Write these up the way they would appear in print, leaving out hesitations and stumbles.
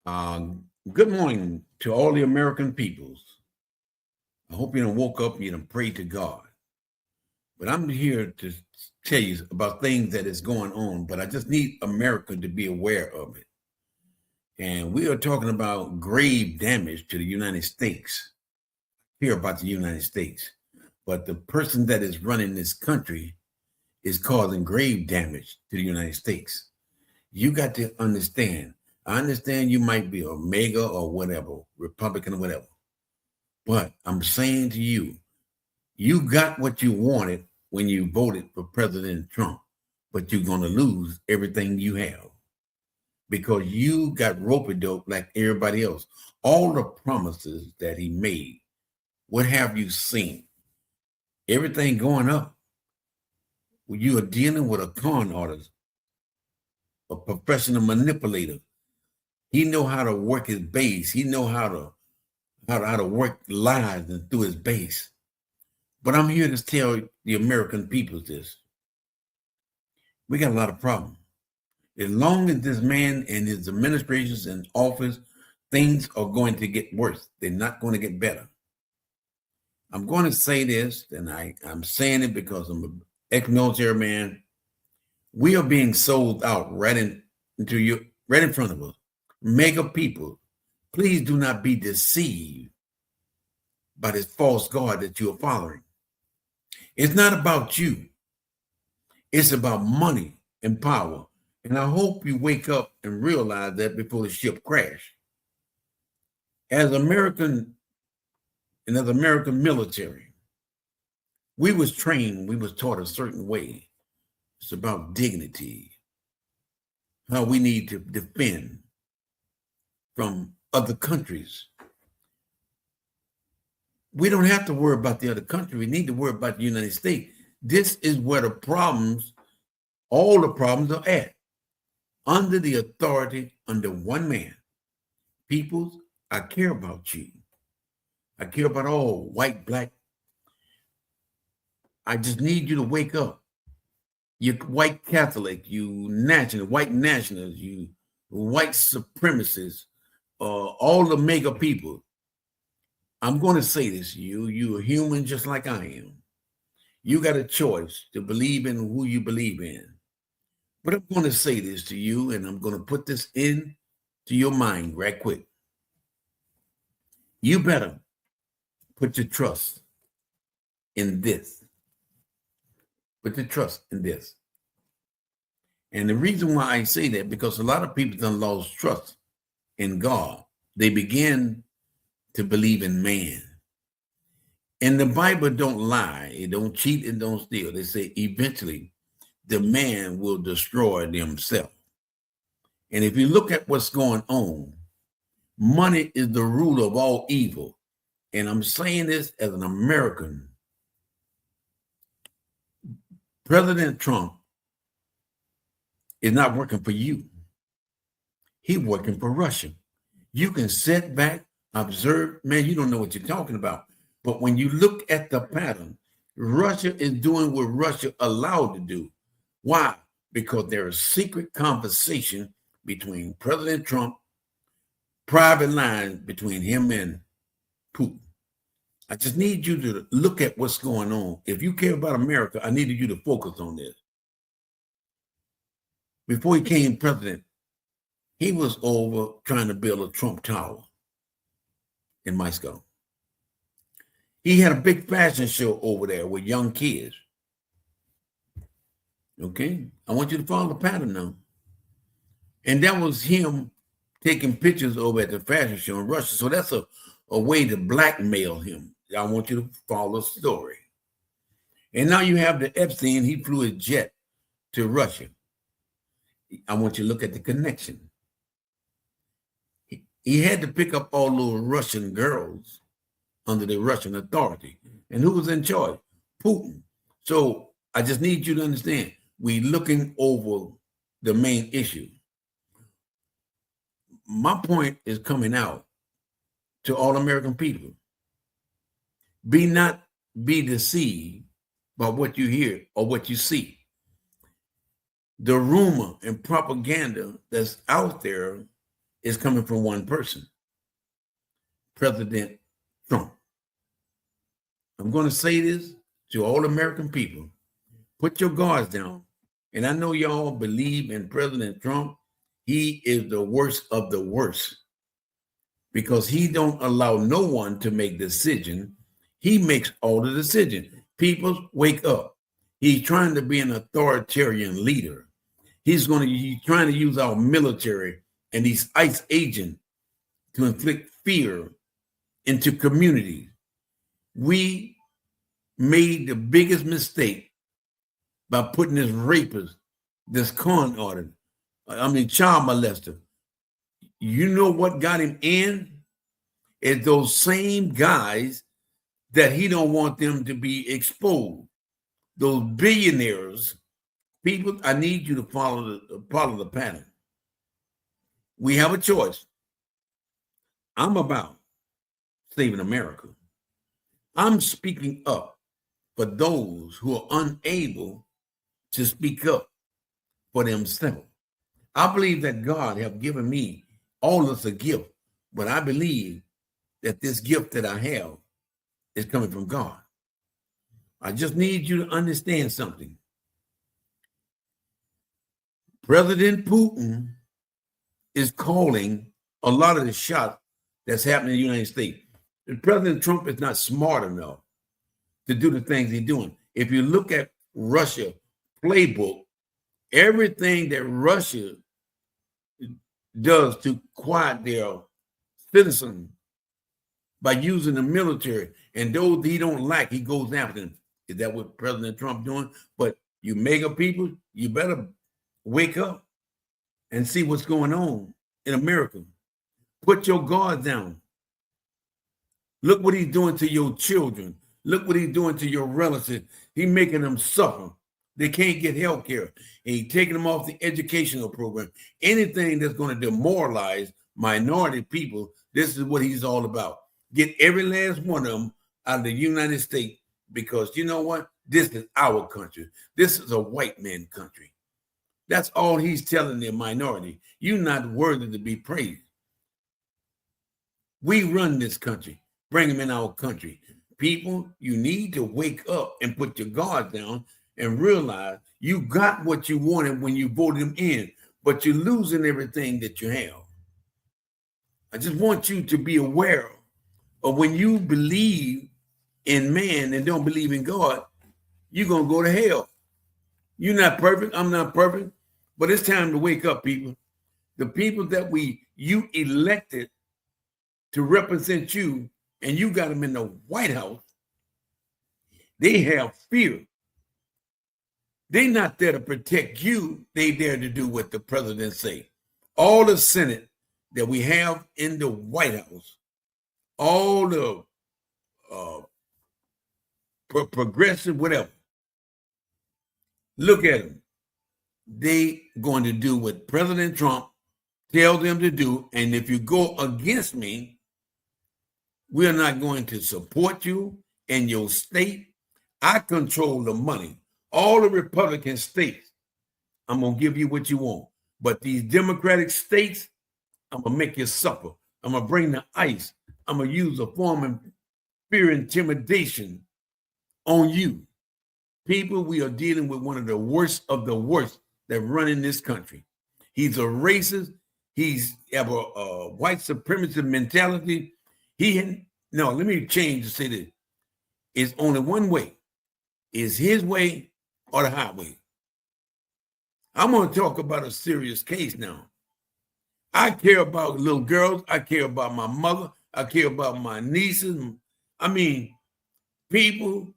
Good morning to all the American peoples. I hope you done woke up and you done prayed to God. But I'm here to tell you about things that is going on, but I just need America to be aware of it. And we are talking about grave damage to the United States. Hear about the United States. But the person that is running this country is causing grave damage to the United States. You got to understand. I understand you might be a MAGA or whatever, Republican or whatever. But I'm saying to you, you got what you wanted when you voted for President Trump, but you're going to lose everything you have because you got rope dope like everybody else. All the promises that he made, what have you seen? Everything going up. When you are dealing with a con artist, a professional manipulator, he know how to work his base. He know how to work lies and through his base. But I'm here to tell the American people this. We got a lot of problems. As long as this man and his administrations in office, things are going to get worse. They're not going to get better. I'm going to say this, and I'm saying it because I'm an ex-military man. We are being sold out right in front of us. Mega people, please do not be deceived by this false god that you are following. It's not about you. It's about money and power. And I hope you wake up and realize that before the ship crash. As American military, we was trained, we was taught a certain way. It's about dignity, how we need to defend from other countries. We don't have to worry about the other country. We need to worry about the United States. This is where all the problems are at. Under the authority, under one man. Peoples, I care about you. I care about all white, black. I just need you to wake up. You white Catholic, white nationals, you white supremacists, all the mega people. I'm going to say this to you. You're a human just like I am. You got a choice to believe in who you believe in. But I'm going to say this to you, and I'm going to put this into your mind right quick. You better put your trust in this. Put your trust in this. And the reason why I say that, because a lot of people done lost trust in God. They begin to believe in man. And the Bible don't lie. It don't cheat and don't steal. They say eventually the man will destroy themselves. And if you look at what's going on, money is the root of all evil. And I'm saying this as an American. President Trump is not working for you. He's working for Russia. You can sit back, observe, man, you don't know what you're talking about. But when you look at the pattern, Russia is doing what Russia allowed to do. Why? Because there is secret conversation between President Trump, private lines between him and Putin. I just need you to look at what's going on. If you care about America, I needed you to focus on this. Before he came president, he was over trying to build a Trump Tower in Moscow. He had a big fashion show over there with young kids. Okay? I want you to follow the pattern now. And that was him taking pictures over at the fashion show in Russia. So that's a way to blackmail him. I want you to follow the story. And now you have the Epstein, he flew his jet to Russia. I want you to look at the connection. He had to pick up all those Russian girls under the Russian authority. And who was in charge? Putin. So I just need you to understand, we're looking over the main issue. My point is coming out to all American people. Be deceived by what you hear or what you see. The rumor and propaganda that's out there is coming from one person, President Trump. I'm going to say this to all American people. Put your guards down. And I know y'all believe in President Trump. He is the worst of the worst because he don't allow no one to make decision. He makes all the decisions. People, wake up. He's trying to be an authoritarian leader. He's trying to use our military and these ICE agents to inflict fear into communities. We made the biggest mistake by putting this rapist, this con artist, child molester. You know what got him in? It's those same guys that he don't want them to be exposed. Those billionaires. People, I need you to follow the pattern. We have a choice. I'm about saving America. I'm speaking up for those who are unable to speak up for themselves. I believe that God have given me all of us a gift, but I believe that this gift that I have is coming from God. I just need you to understand something. President Putin is calling a lot of the shots that's happening in the United States. And President Trump is not smart enough to do the things he's doing. If you look at Russia playbook, everything that Russia does to quiet their citizens by using the military, and those he don't like, he goes after them. Is that what President Trump doing? But you mega people, you better wake up and see what's going on in America. Put your guard down. Look what he's doing to your children. Look what he's doing to your relatives. He's making them suffer. They can't get health care. And he's taking them off the educational program. Anything that's going to demoralize minority people, this is what he's all about. Get every last one of them out of the United States, because you know what? This is our country. This is a white man country. That's all he's telling the minority. You're not worthy to be praised. We run this country. Bring them in our country. People, you need to wake up and put your guard down and realize you got what you wanted when you voted them in, but you're losing everything that you have. I just want you to be aware of when you believe in man and don't believe in God, you're going to go to hell. You're not perfect. I'm not perfect. But it's time to wake up, people. The people that you elected to represent you, and you got them in the White House, they have fear. They're not there to protect you. They there to do what the president say. All the Senate that we have in the White House, all the progressive, whatever, look at them. They going to do what President Trump tells them to do. And if you go against me, we're not going to support you in your state. I control the money. All the Republican states, I'm going to give you what you want. But these Democratic states, I'm going to make you suffer. I'm going to bring the ICE. I'm going to use a form of fear intimidation on you. People, we are dealing with one of the worst that run in this country. He's a racist. He's have a white supremacist mentality. Let me change to say this. It's only one way. It's his way or the highway. I'm going to talk about a serious case now. I care about little girls. I care about my mother. I care about my nieces. People,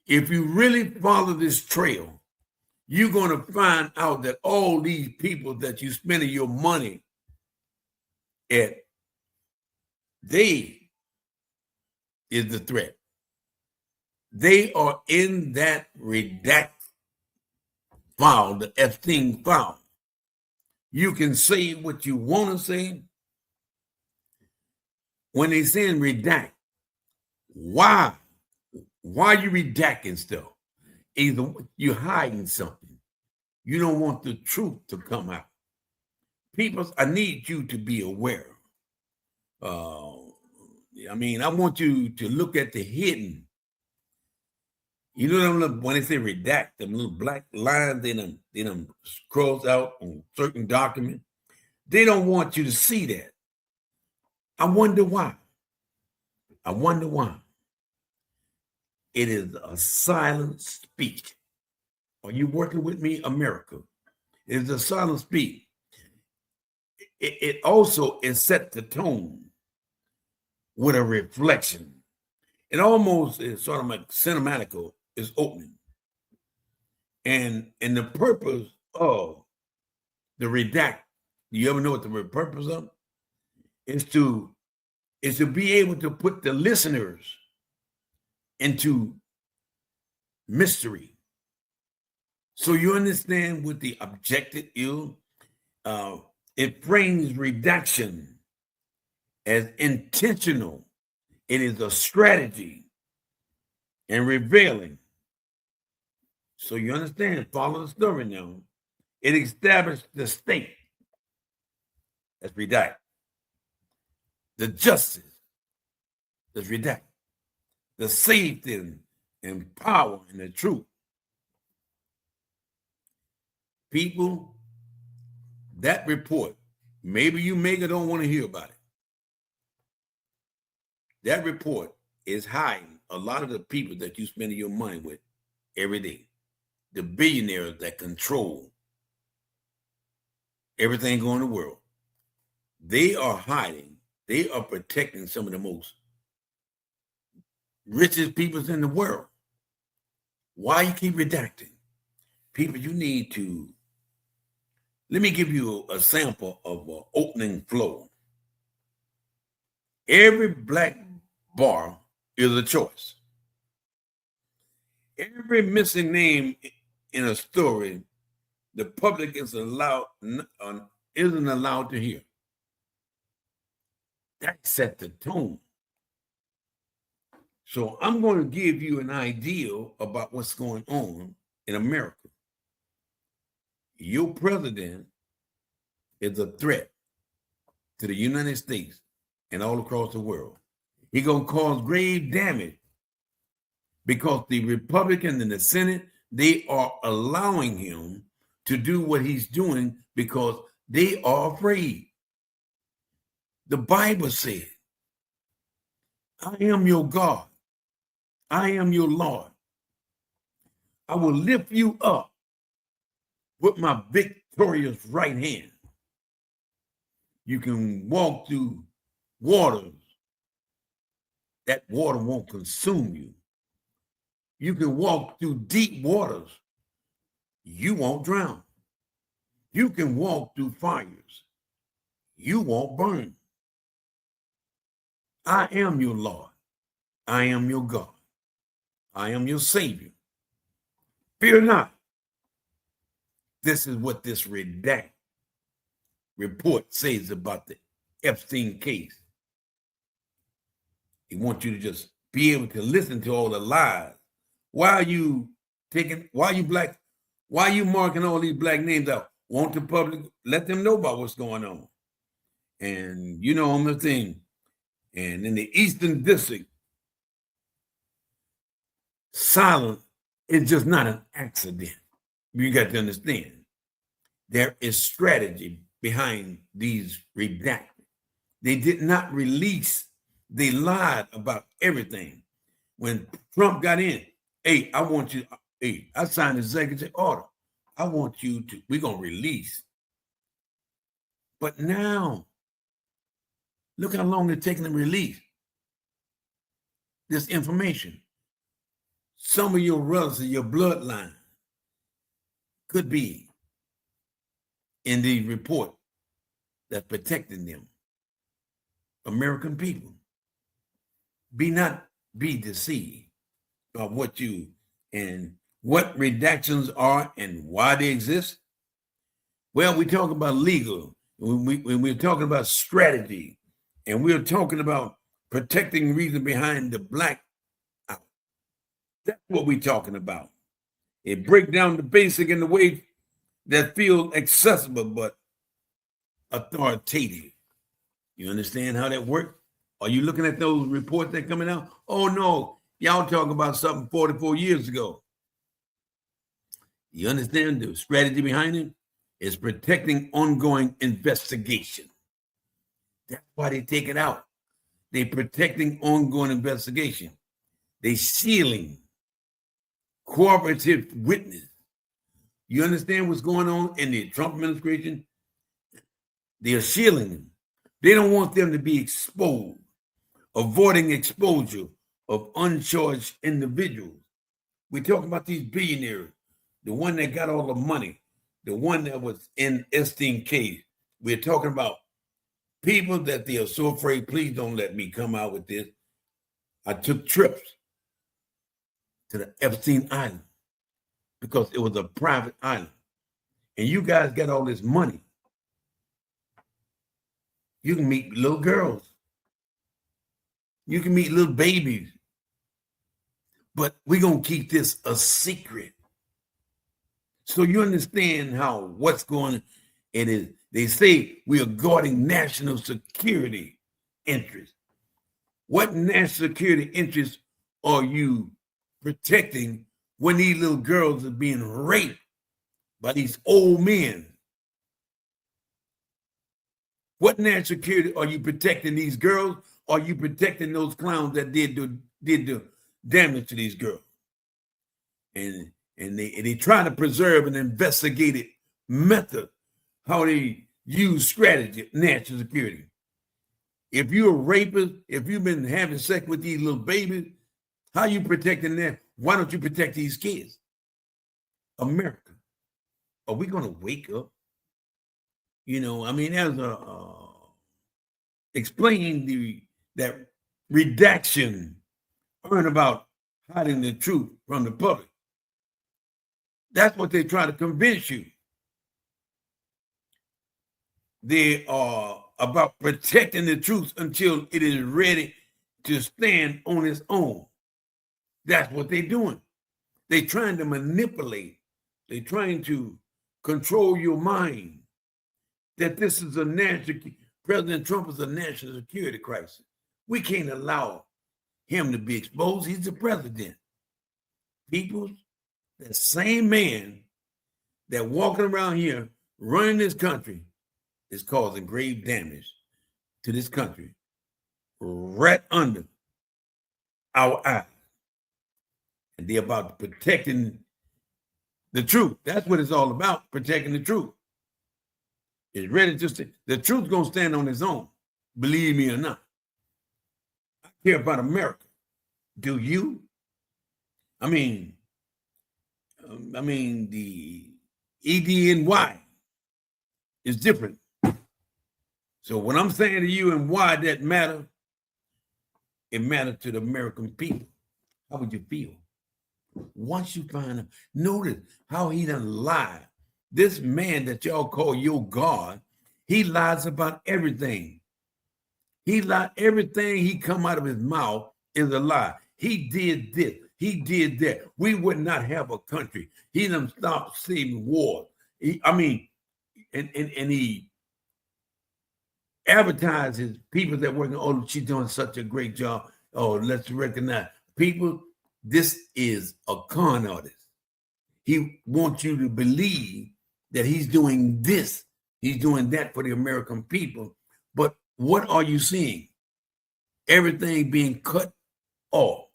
if you really follow this trail, you're going to find out that all these people that you spending your money at, they is the threat. They are in that redact file, the Epstein file. You can say what you want to say. When they say redact, why are you redacting stuff? Either you're hiding something. You don't want the truth to come out. people, I need you to be aware. I want you to look at the hidden. You know them little, when they say redact, them little black lines they them cross out on certain documents. They don't want you to see that. I wonder why. I wonder why. It is a silent speech. Are you working with me, America? It is a silent speech. It also is set the tone with a reflection. It almost is sort of like cinematical is opening. And the purpose of the redact, do you ever know what the purpose of? Is to be able to put the listeners into mystery. So you understand what the objective is. It frames redaction as intentional. It is a strategy and revealing. So you understand, follow the story now. It established the state. That's redact. The justice. That's redact. The safety and power and the truth. People, that report, maybe you don't want to hear about it. That report is hiding a lot of the people that you spend your money with every day. The billionaires that control everything going in the world. They are hiding. They are protecting some of the most richest people in the world. Why you keep redacting? People, you need to, let me give you a sample of an opening flow. Every black bar is a choice. Every missing name in a story, the public isn't allowed to hear. That set the tone. So I'm going to give you an idea about what's going on in America. Your president is a threat to the United States and all across the world. He's going to cause grave damage because the Republicans in the Senate, they are allowing him to do what he's doing because they are afraid. The Bible said, I am your God. I am your Lord. I will lift you up with my victorious right hand. You can walk through waters. That water won't consume you. You can walk through deep waters. You won't drown. You can walk through fires. You won't burn. I am your Lord. I am your God. I am your Savior. Fear not. This is what this redact report says about the Epstein case. He wants you to just be able to listen to all the lies. Why are you marking all these black names out? Want the public, let them know about what's going on. And you know, on the thing, and in the Eastern District, silence is just not an accident. You got to understand. There is strategy behind these redactions. They did not release. They lied about everything. When Trump got in, hey, I signed executive order. I want you to, we're going to release. But now, look how long it's taking to release this information. Some of your relatives, your bloodline, could be in the report that's protecting them. American people, be deceived by what redactions are and why they exist. Well, we talk about legal, when we're talking about strategy, and we're talking about protecting reason behind the black out. That's what we're talking about. It breaks down the basic in the way that feels accessible, but authoritative. You understand how that works? Are you looking at those reports that are coming out? Oh no, y'all talking about something 44 years ago. You understand the strategy behind it? It's protecting ongoing investigation. That's why they take it out. They're protecting ongoing investigation. They sealing cooperative witness. You understand what's going on in the Trump administration? They're shielding them. They don't want them to be exposed, avoiding exposure of uncharged individuals. We're talking about these billionaires, the one that got all the money, the one that was in Epstein case. We're talking about people that they are so afraid, please don't let me come out with this. I took trips to the Epstein Island because it was a private island. And you guys got all this money. You can meet little girls. You can meet little babies. But we're going to keep this a secret. So you understand how what's going on. It is. They say we are guarding national security interests. What national security interests are you protecting when these little girls are being raped by these old men? What national security are you protecting these girls? Or are you protecting those clowns that did the damage to these girls? And they try to preserve an investigated method how they use strategy, national security. If you're a rapist, if you've been having sex with these little babies, how are you protecting them? Why don't you protect these kids? America, are we going to wake up? You know, I mean, as explaining that redaction earn about hiding the truth from the public. That's what they try to convince you. They are about protecting the truth until it is ready to stand on its own. That's what they're doing. They're trying to manipulate. They're trying to control your mind. That this is President Trump is a national security crisis. We can't allow him to be exposed. He's the president. People, that same man that walking around here running this country is causing grave damage to this country right under our eyes. And they're about protecting the truth. That's what it's all about, protecting the truth. It's ready to say, the truth's going to stand on its own, believe me or not. I care about America. Do you? I mean, the EDNY is different. So what I'm saying to you and why that matter, it matters to the American people. How would you feel? Once you find out, notice how he done lied. This man that y'all call your God, he lies about everything. He lied, everything he come out of his mouth is a lie. He did this, he did that. We would not have a country. He done stopped saving wars. And he advertises people that working, oh, she's doing such a great job. Oh, let's recognize. People, this is a con artist. He wants you to believe that he's doing this, he's doing that for the American people. But what are you seeing? Everything being cut off.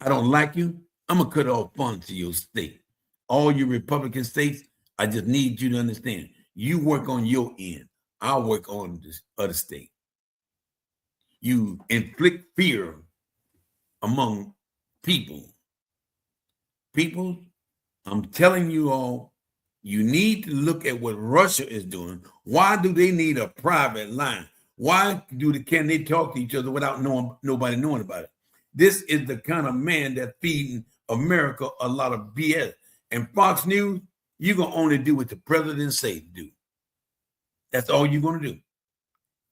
I don't like you. I'm going to cut off funds to your state. All you Republican states, I just need you to understand. You work on your end. I'll work on this other state. You inflict fear among people. People, I'm telling you all, you need to look at what Russia is doing. Why do they need a private line? Why can they talk to each other without nobody knowing about it? This is the kind of man that's feeding America a lot of BS. And Fox News, you're going to only do what the president say to do. That's all you're going to do.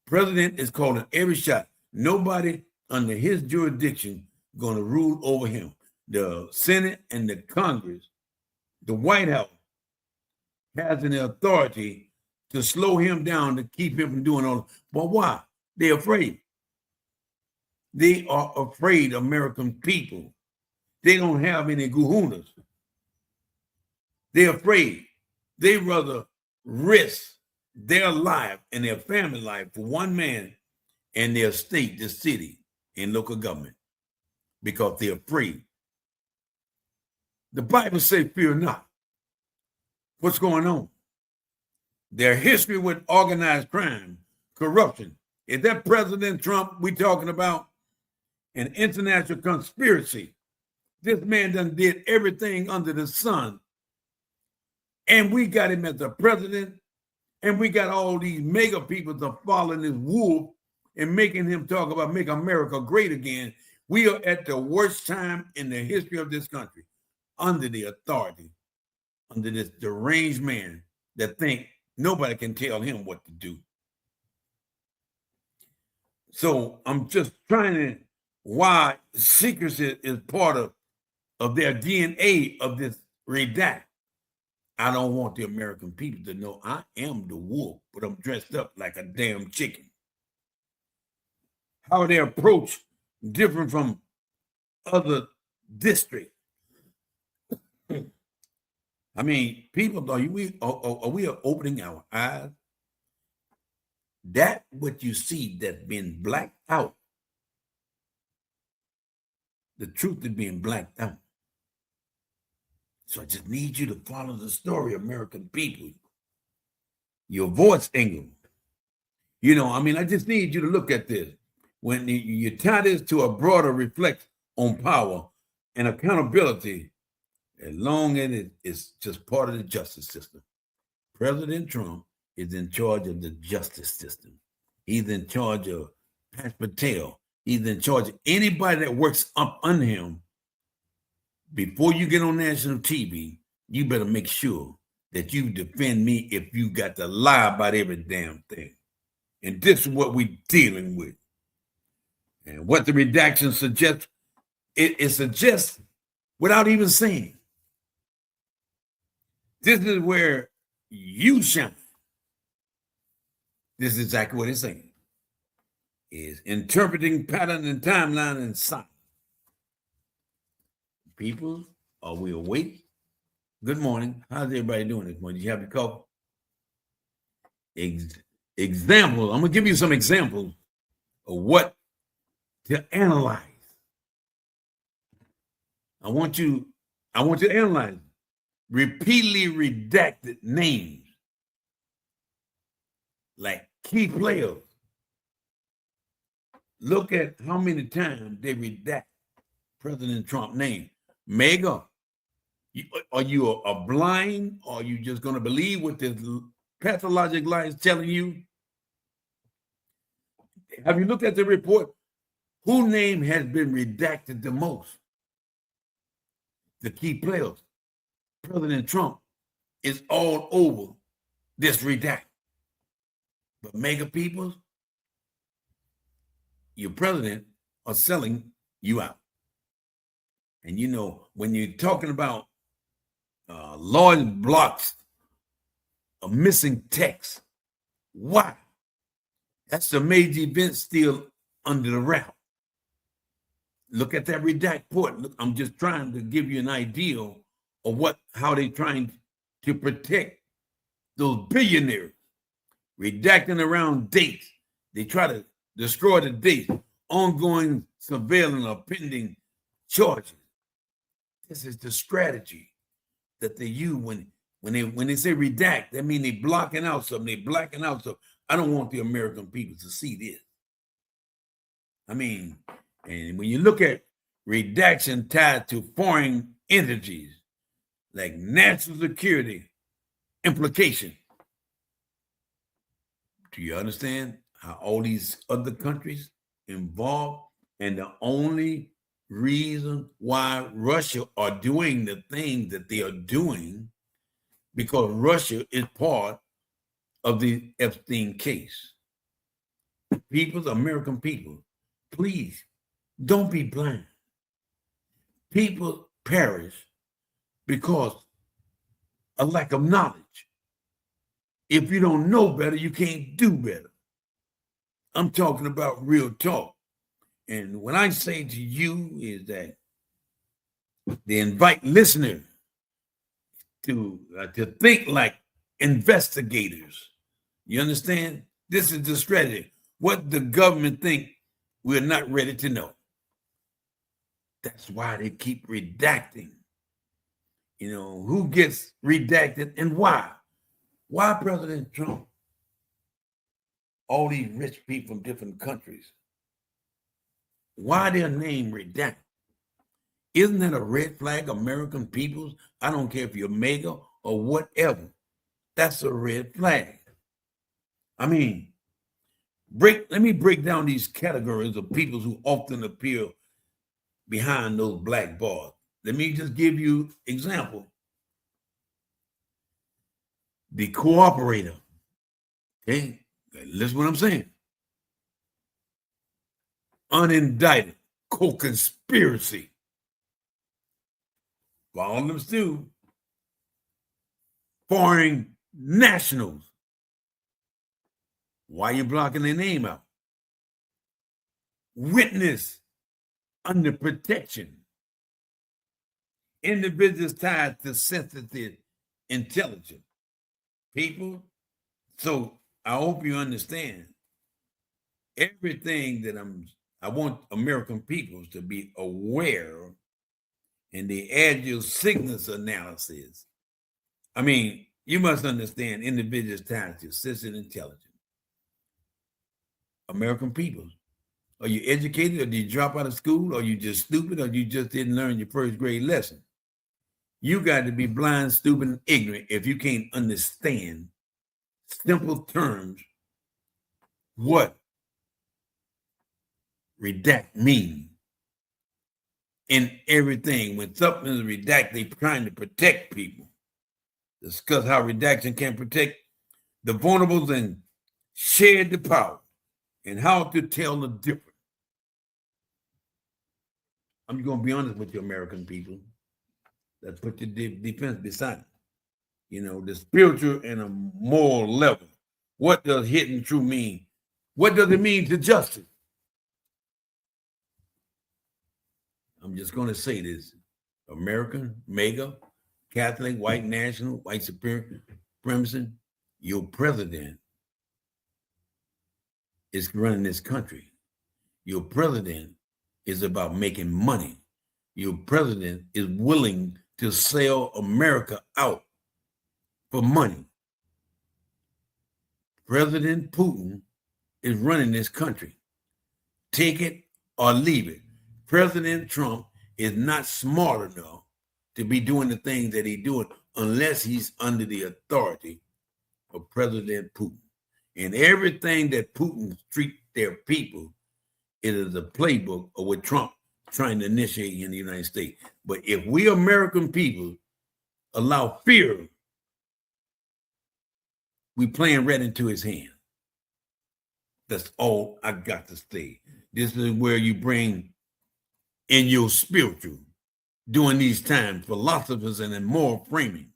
President is calling every shot. Nobody under his jurisdiction going to rule over him. The Senate and the Congress, the White House has an authority to slow him down, to keep him from doing all. But why? They're afraid. They are afraid, American people. They don't have any guhunas. They're afraid. They rather risk their life and their family life for one man and their state, the city, and local government because they're afraid. The Bible says, fear not. What's going on? Their history with organized crime, corruption. Is that President Trump we talking about? An international conspiracy. This man done did everything under the sun. And we got him as the president. And we got all these mega people to follow this wolf and making him talk about make America great again. We are at the worst time in the history of this country under the authority, under this deranged man that think nobody can tell him what to do. So I'm just trying to, why secrecy is part of their DNA of this redact. I don't want the American people to know I am the wolf, but I'm dressed up like a damn chicken. How they approach different from other districts. I mean, people, are we opening our eyes? That what you see that's been blacked out, the truth is being blacked out. So I just need you to follow the story, American people. Your voice, England. You know, I mean, I just need you to look at this. When you tie this to a broader reflect on power and accountability, as long as it is just part of the justice system. President Trump is in charge of the justice system. He's in charge of Pat Patel. He's in charge of anybody that works up under him. Before you get on national TV, you better make sure that you defend me if you got to lie about every damn thing. And this is what we're dealing with. And what the redaction suggests, it suggests without even saying. This is where you shine. This is exactly what it's saying. Is interpreting pattern and timeline and sign. People, are we awake? Good morning. How's everybody doing this morning? Did you have your coffee? Examples. I'm going to give you some examples of what to analyze. I want you to analyze repeatedly redacted names like key players. Look at how many times they redact President Trump's name. Mega, are you a blind, or are you just going to believe what this pathologic lie is telling you? Have you looked at the report? Whose name has been redacted the most? The key players. President Trump is all over this redact. But mega people, your president are selling you out. And you know, when you're talking about large blocks of missing text, why? That's the major event still under the wrap. Look at that redact report. Look, I'm just trying to give you an idea of how they're trying to protect those billionaires. Redacting around dates. They try to destroy the dates. Ongoing surveillance or pending charges. This is the strategy that they use when they say redact. That means they're blocking out something. They're blacking out something. I don't want the American people to see this. I mean, and when you look at redaction tied to foreign entities like national security implication, do you understand how all these other countries involved? And the only reason why Russia are doing the things that they are doing, because Russia is part of the Epstein case. People, American people, please don't be blind. People perish because of lack of knowledge. If you don't know better, you can't do better. I'm talking about real talk. And what I say to you is that they invite listeners to think like investigators. You understand? This is the strategy. What the government think we're not ready to know. That's why they keep redacting. You know, who gets redacted and why? Why President Trump? All these rich people from different countries. Why their name redacted? Isn't that a red flag, American peoples? I don't care if you're mega or whatever. That's a red flag. I mean, let me break down these categories of people who often appear behind those black bars. Let me just give you example. The cooperator. Okay, listen what I'm saying. Unindicted, co-conspiracy. Follow them still. Foreign nationals. Why are you blocking their name out? Witness under protection. Individuals tied to sensitive intelligence. People, so I hope you understand everything that I want American peoples to be aware and the agile signals analysis. I mean, you must understand individuals tied to sensitive intelligence. American peoples. Are you educated or did you drop out of school? Or you just stupid or you just didn't learn your first grade lesson? You got to be blind, stupid, and ignorant if you can't understand simple terms what redact mean in everything. When something is redact, they're trying to protect people. Discuss how redaction can protect the vulnerables and share the power and how to tell the difference. I'm going to be honest with you, American people. Let's put the defense beside it. You know, the spiritual and a moral level. What does hidden truth mean? What does it mean to justice? I'm just going to say this. American, mega, Catholic, white national, white supremacy, your president is running this country. Your president is about making money. Your president is willing to sell America out for money. President Putin is running this country. Take it or leave it. President Trump is not smart enough to be doing the things that he's doing unless he's under the authority of President Putin. And everything that Putin treats their people, it is a playbook of what Trump trying to initiate in the United States. But if we American people allow fear, we playing right into his hand. That's all I got to say. This is where you bring in your spiritual during these times, philosophers and moral framing.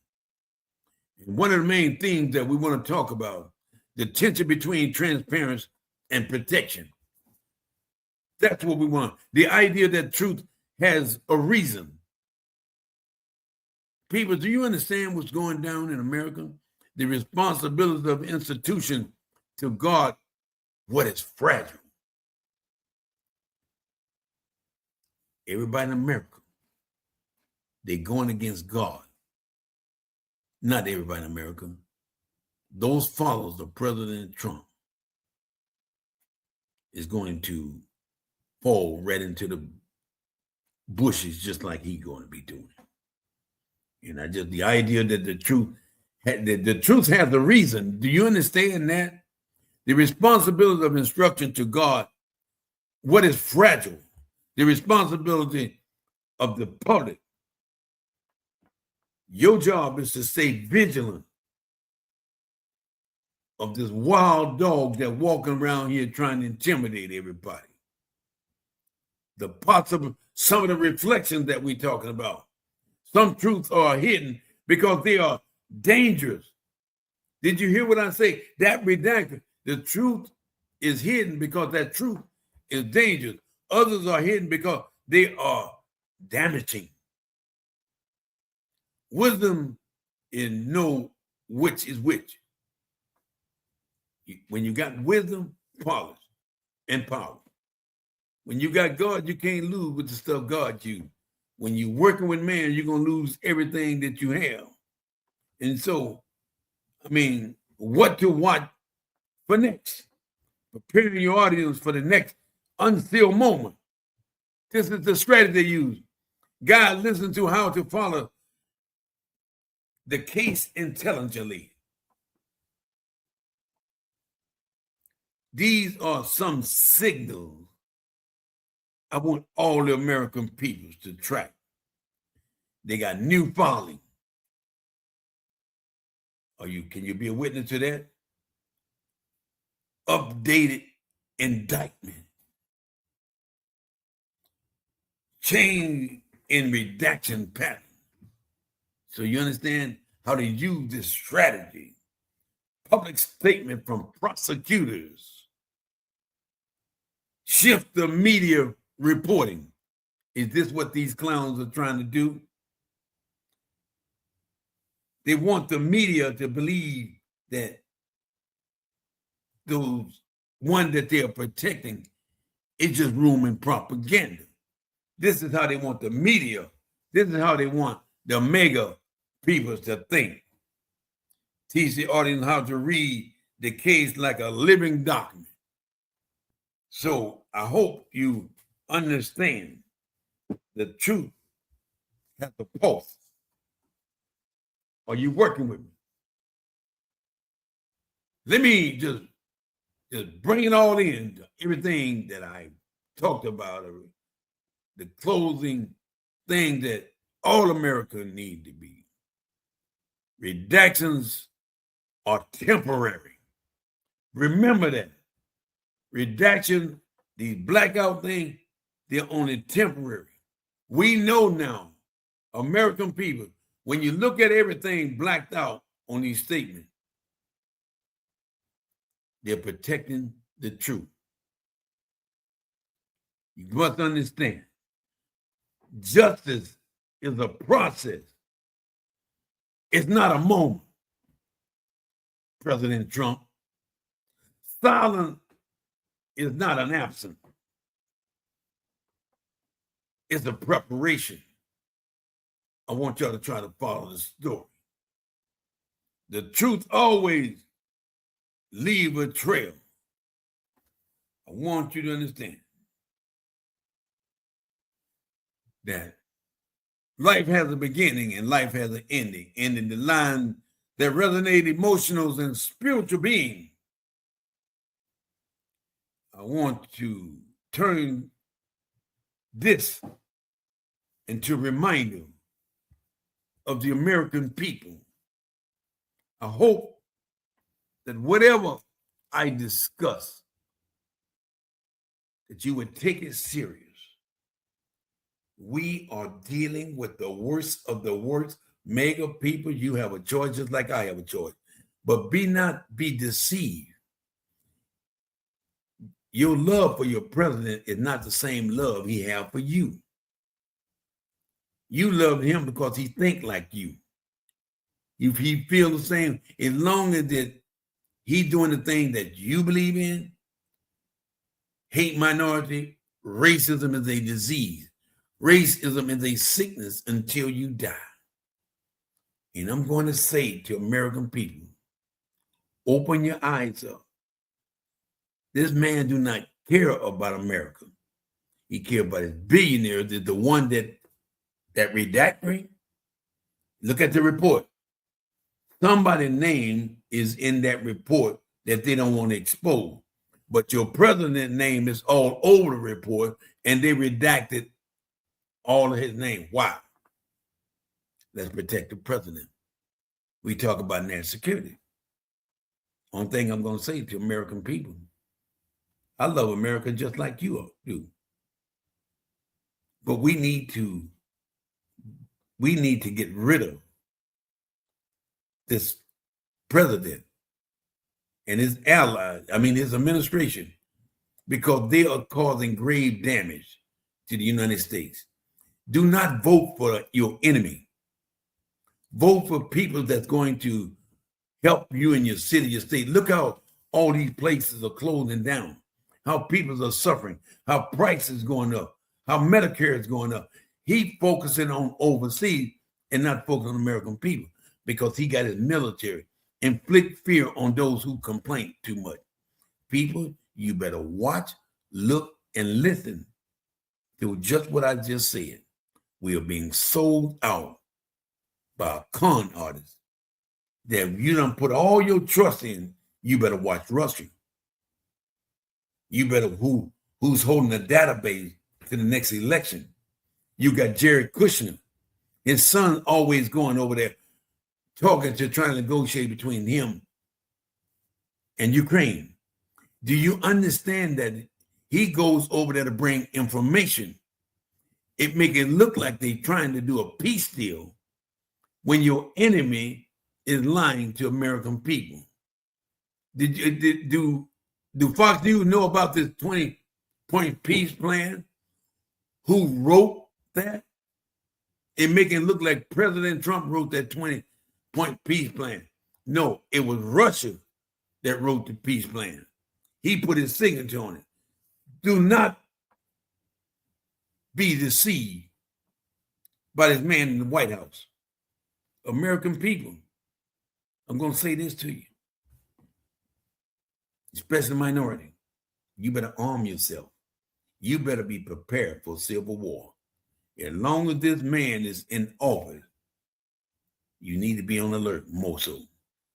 And one of the main themes that we want to talk about, the tension between transparency and protection. That's what we want. The idea that truth has a reason. People, do you understand what's going down in America? The responsibility of institutions to guard what is fragile. Everybody in America, they're going against God. Not everybody in America. Those followers of President Trump is going to fall right into the bushes just like he's going to be doing. And the idea that the truth has a reason. Do you understand that? The responsibility of instruction to God, what is fragile, the responsibility of the public. Your job is to stay vigilant of this wild dog that walking around here trying to intimidate everybody. Some of the reflections that we're talking about. Some truths are hidden because they are dangerous. Did you hear what I say? That redacted. The truth is hidden because that truth is dangerous. Others are hidden because they are damaging. Wisdom is know which is which. When you got wisdom, polish and power. When you got God, you can't lose with the stuff God you. When you're working with man, you're going to lose everything that you have. And so, I mean, what to watch for next? Preparing your audience for the next unsealed moment. This is the strategy they use. God listens to how to follow the case intelligently. These are some signals I want all the American peoples to track. They got new following. Can you be a witness to that? Updated indictment. Change in redaction pattern. So you understand how to use this strategy. Public statement from prosecutors. Shift the media reporting. Is this what these clowns are trying to do? They want the media to believe that those one that they are protecting is just room and propaganda. This is how they want the media. This is how they want the mega people to think. Teach the audience how to read the case like a living document. So I hope you understand the truth has a pulse. Are you working with me? Let me just bring it all in, everything that I talked about, the closing thing that all Americans need to be. Redactions are temporary. Remember that. Redaction, these blackout things, they're only temporary. We know now, American people, when you look at everything blacked out on these statements, they're protecting the truth. You must understand, justice is a process. It's not a moment. President Trump, silence is not an absence. It's a preparation. I want y'all to try to follow the story. The truth always leave a trail. I want you to understand that life has a beginning and life has an ending. And in the line that resonate emotional and spiritual being, I want to turn this into a reminder of the American people. I hope that whatever I discuss, that you would take it serious. We are dealing with the worst of the worst. Mega people, you have a choice just like I have a choice. But be deceived. Your love for your president is not the same love he has for you. You love him because he think like you. If he feel the same, as long as that he's doing the thing that you believe in, hate minority, racism is a disease. Racism is a sickness until you die. And I'm going to say to American people, open your eyes up. This man do not care about America. He cares about his billionaires, the one that redacting. Look at the report. Somebody's name is in that report that they don't want to expose. But your president's name is all over the report, and they redacted all of his name. Why? Let's protect the president. We talk about national security. One thing I'm going to say to American people, I love America just like you do. But we need to get rid of this president and his allies, his administration, because they are causing grave damage to the United States. Do not vote for your enemy. Vote for people that's going to help you in your city, your state. Look how all these places are closing down, how people are suffering, how prices going up, how Medicare is going up. He focusing on overseas and not focusing on American people because he got his military. Inflict fear on those who complain too much. People, you better watch, look, and listen to just what I just said. We are being sold out by a con artist that if you don't put all your trust in, you better watch Russia. You better who's holding the database to the next election. You got Jared Kushner. His son always going over there trying to negotiate between him and Ukraine. Do you understand that he goes over there to bring information? It make it look like they're trying to do a peace deal when your enemy is lying to American people. Do Fox News know about this 20-point peace plan? Who wrote that? It make it look like President Trump wrote that 20-point peace plan. No, it was Russia that wrote the peace plan. He put his signature on it. Do not be deceived by this man in the White House. American people, I'm going to say this to you, especially minority. You better arm yourself. You better be prepared for civil war. As long as this man is in office, you need to be on alert more so.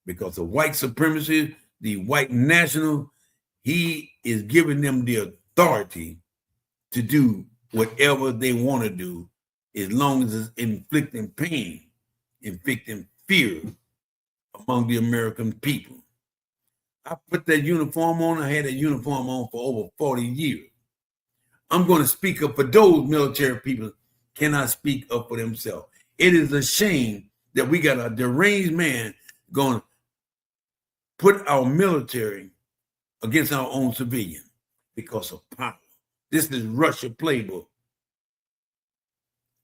Because the white supremacy, the white national, he is giving them the authority to do whatever they want to do, as long as it's inflicting pain, inflicting fear among the American people. I put that uniform on. I had that uniform on for over 40 years. I'm going to speak up for those military people cannot speak up for themselves. It is a shame that we got a deranged man going to put our military against our own civilian because of power. This is Russia playbook.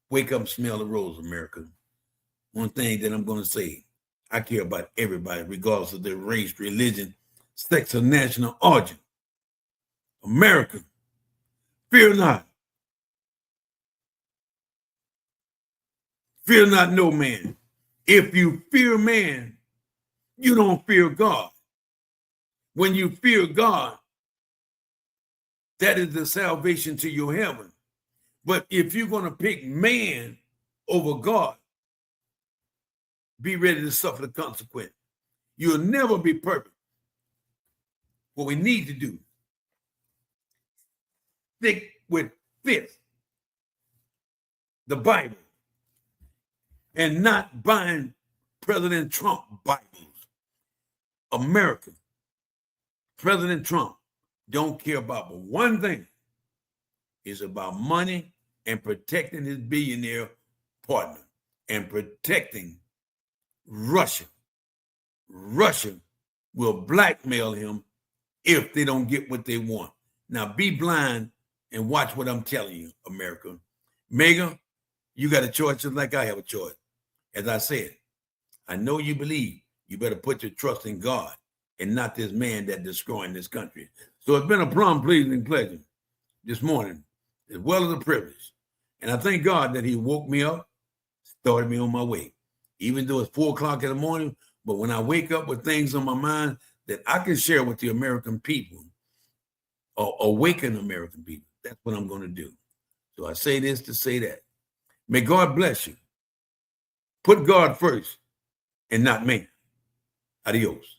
Wake up and smell the rose, America. One thing that I'm going to say, I care about everybody, regardless of their race, religion, sex, or national origin. America, fear not. Fear not no man. If you fear man, you don't fear God. When you fear God, that is the salvation to your heaven. But if you're going to pick man over God, be ready to suffer the consequence. You'll never be perfect. What we need to do, stick with this, the Bible, and not buying President Trump Bibles. America, President Trump don't care about but one thing. It's about money and protecting his billionaire partner and protecting Russia. Russia will blackmail him if they don't get what they want. Now be blind and watch what I'm telling you, America. Mega, you got a choice just like I have a choice. As I said, I know you believe you better put your trust in God and not this man that's destroying this country. So it's been a plum pleasing pleasure this morning, as well as a privilege. And I thank God that he woke me up, started me on my way. Even though it's 4 o'clock in the morning, but when I wake up with things on my mind that I can share with the American people or awaken American people, that's what I'm going to do. So I say this to say that. May God bless you. Put God first and not man. Adios.